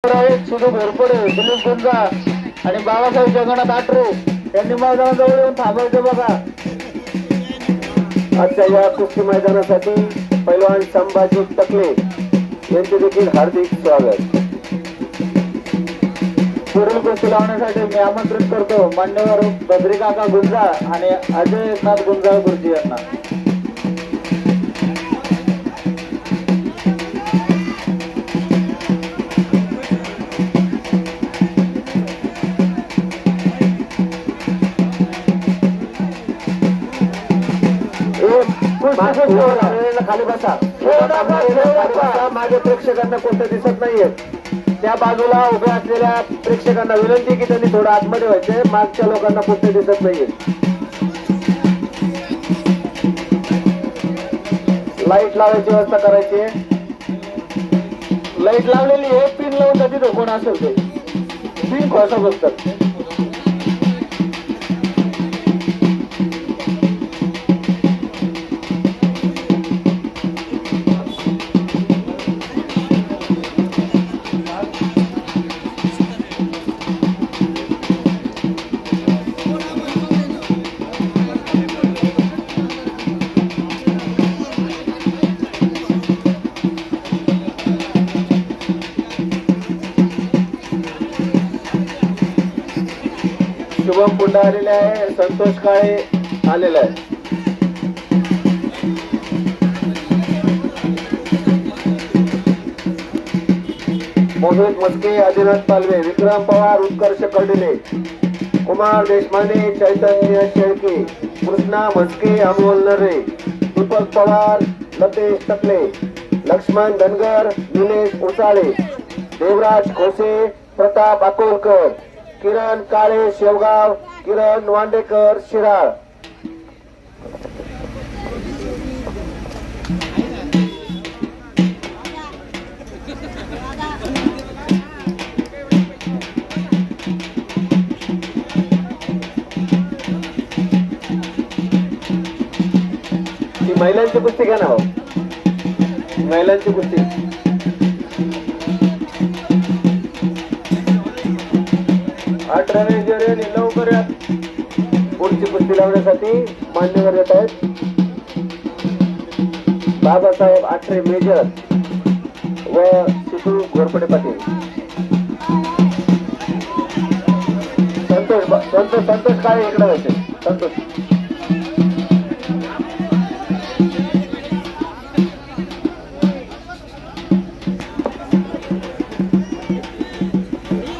सुधू घोरपडे, दिलीप गुंजा आणि बाबासाहेब जगन्नाथ आटरे यांनी मैदानाजवळ येऊन थांबायचं बघा. आजच्या या कुस्ती मैदानासाठी पैलवान संभाजी टकले यांचे देखील हार्दिक स्वागत. पुढील कुस्ती लावण्यासाठी मी आमंत्रित करतो मान्यवर बद्रीकाका गुंजा आणि अजय नाथ गुंजाळ गुरुजी यांना. खाली बसा. माझ्या प्रेक्षकांना कोणतं दिसत नाहीये. त्या बाजूला उभ्या असलेल्या प्रेक्षकांना विनंती की त्यांनी थोडं आतमध्ये व्हायचे. मागच्या लोकांना कोणतं दिसत नाहीये. लाईट लावायची व्यवस्था करायची. लाईट लावलेली आहे. पिन लावून तिथं कोण असेल ते पिन खोसा बसतात. शुभम पुंडा आलेले आहे. संतोष काळे आलेला आहे. मोहित मस्के, आदिनाथ पालवे, विक्रम पवार, उत्कर्ष कर्डिले, कुमार देशमाने, चैतन्य शेळके, कृष्णा मस्के, अमोल नरे, दीपक पवार, लतेश टकले, लक्ष्मण धनगर, निलेश उसाळे, देवराज खोसे, प्रताप अकोलकर, किरण काळे शेवगाव, किरण वांडेकर शिराळ. ही महिलांची कुस्ती घ्या ना भाऊ. महिलांची कुस्ती लवकर या. पुढची कुस्ती लावण्यासाठी मान्यवर येत आहेत बाबासाहेब आठरे मेजर व शितू घोरपडे पाटील. संतोष काळे इकडे व्हायचे. संतोष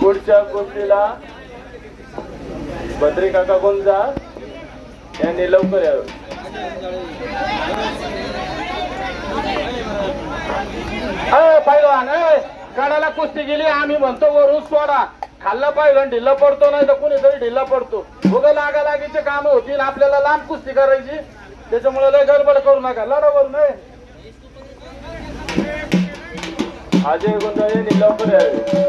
पुढच्या कुस्तीला बद्रीकाका गुंजा यांनी लवकर यावं. पैलवान काढायला कुस्ती गेली. आम्ही म्हणतो वरून सोडा. खाल्ला पैलवान ढिल्ला पडतो नाही तर कुणीतरी ढिल्ला पडतो. उगा लागालागीचे काम होतील. आपल्याला लांब कुस्ती करायची. त्याच्यामुळे लय गडबड करू नका. लढावर नाही. अजय गुंजा यांनी लवकर यावे.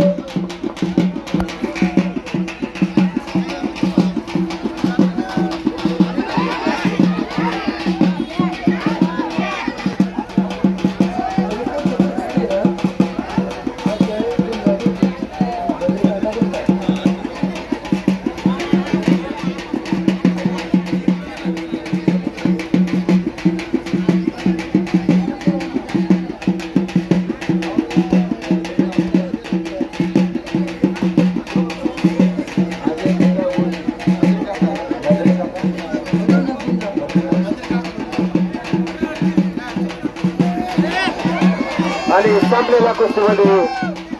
आणि संपलेल्या कुस्तीमध्ये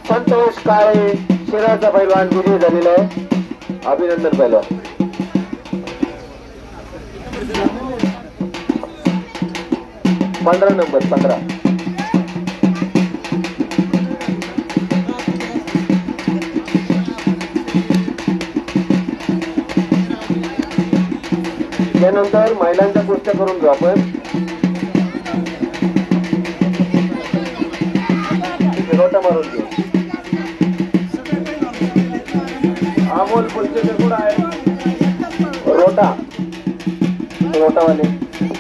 संतोष काळे शिराळचा पैलवान विजयी झालेला आहे. अभिनंदन पैलवान. नंबर 15. त्यानंतर महिलांच्या कुस्त्या करून घेऊ आपण. रोटा मारून घेऊ. अमोल पुलचे कुठं आहे. रोटावाले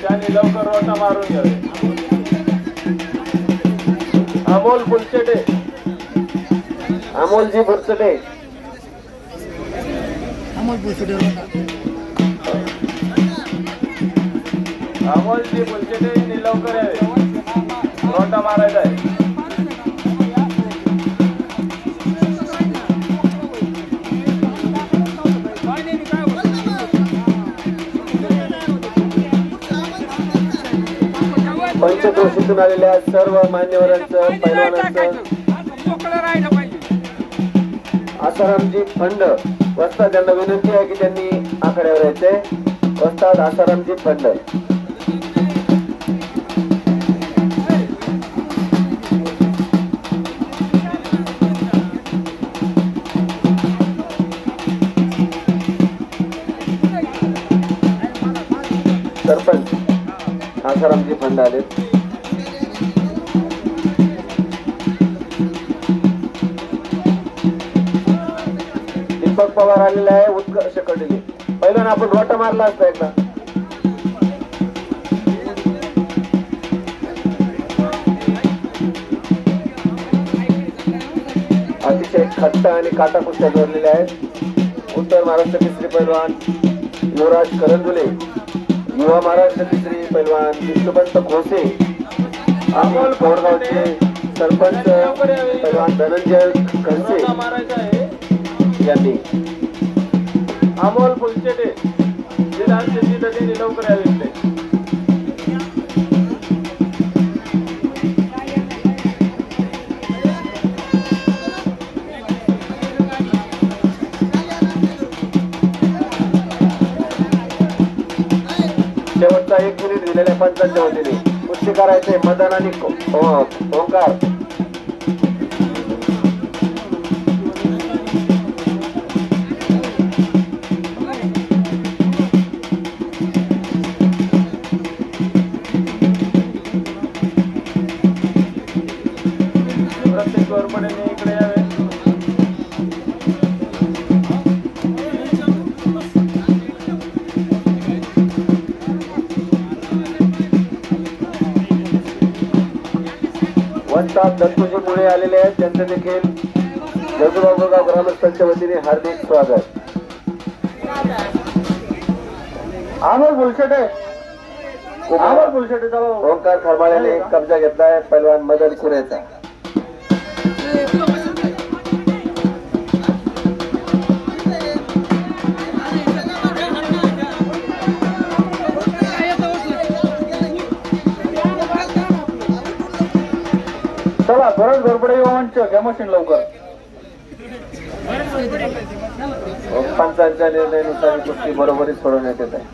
त्यांनी लवकर रोटा मारून घ्यावे. अमोल पुलचेटे अमोलजी बुरचटे, अमोलजी बुलचेटे निलवकर यावे, रोटा मारायचा आहे. पंचक्रोशीतून आलेल्या सर्व मान्यवरांचं पैलवानांचं आसारामजी फंड वस्ताद यांना विनंती आहे की त्यांनी आखाड्यावर यायचे. वस्ताद आसारामजी फंड. सरपंच आसारामजी फंड आले. दीपक पवार आलेला आहे. उत्कर्ष कडले पहिला आपण रोटा मारला असता एकदा. अतिशय खट्ट आणि काटा कुस्त्या जोडलेल्या आहेत. उत्तर महाराष्ट्र केसरी पैलवान युवराज करंजुले, युवा महाराष्ट्र केसरी पैलवान विष्णुपंत खोसे, अमोल कोरगावचे सरपंच पैलवान धनंजय खडसे यांनी. अमोल बुलचेटे जिल्हा निलवकर यावे. शेवटचा 1 मिनिट दिलेल्या पंचांच्या वतीने कुस्ती करायचे मदन आणि ओंकार. प्रत्येक गव्हर्नमेंटने इकडे यावे. वस्ताद दत्तूजी मुळे आलेले आहेत. त्यांचं देखील जगुबाबूगाव ग्रामस्थांच्या वतीने हार्दिक स्वागत. अमोल बुलचेटे, अमोल बुलचेटेचा ओंकार खरमाळ्याने कब्जा घेतलाय पैलवान मदन कुरेचा. चला बरंच गडबड घ्या मशीन लवकर. पंचांच्या निर्णयानुसार कुस्ती बरोबरीच सोडवण्यात येत आहे.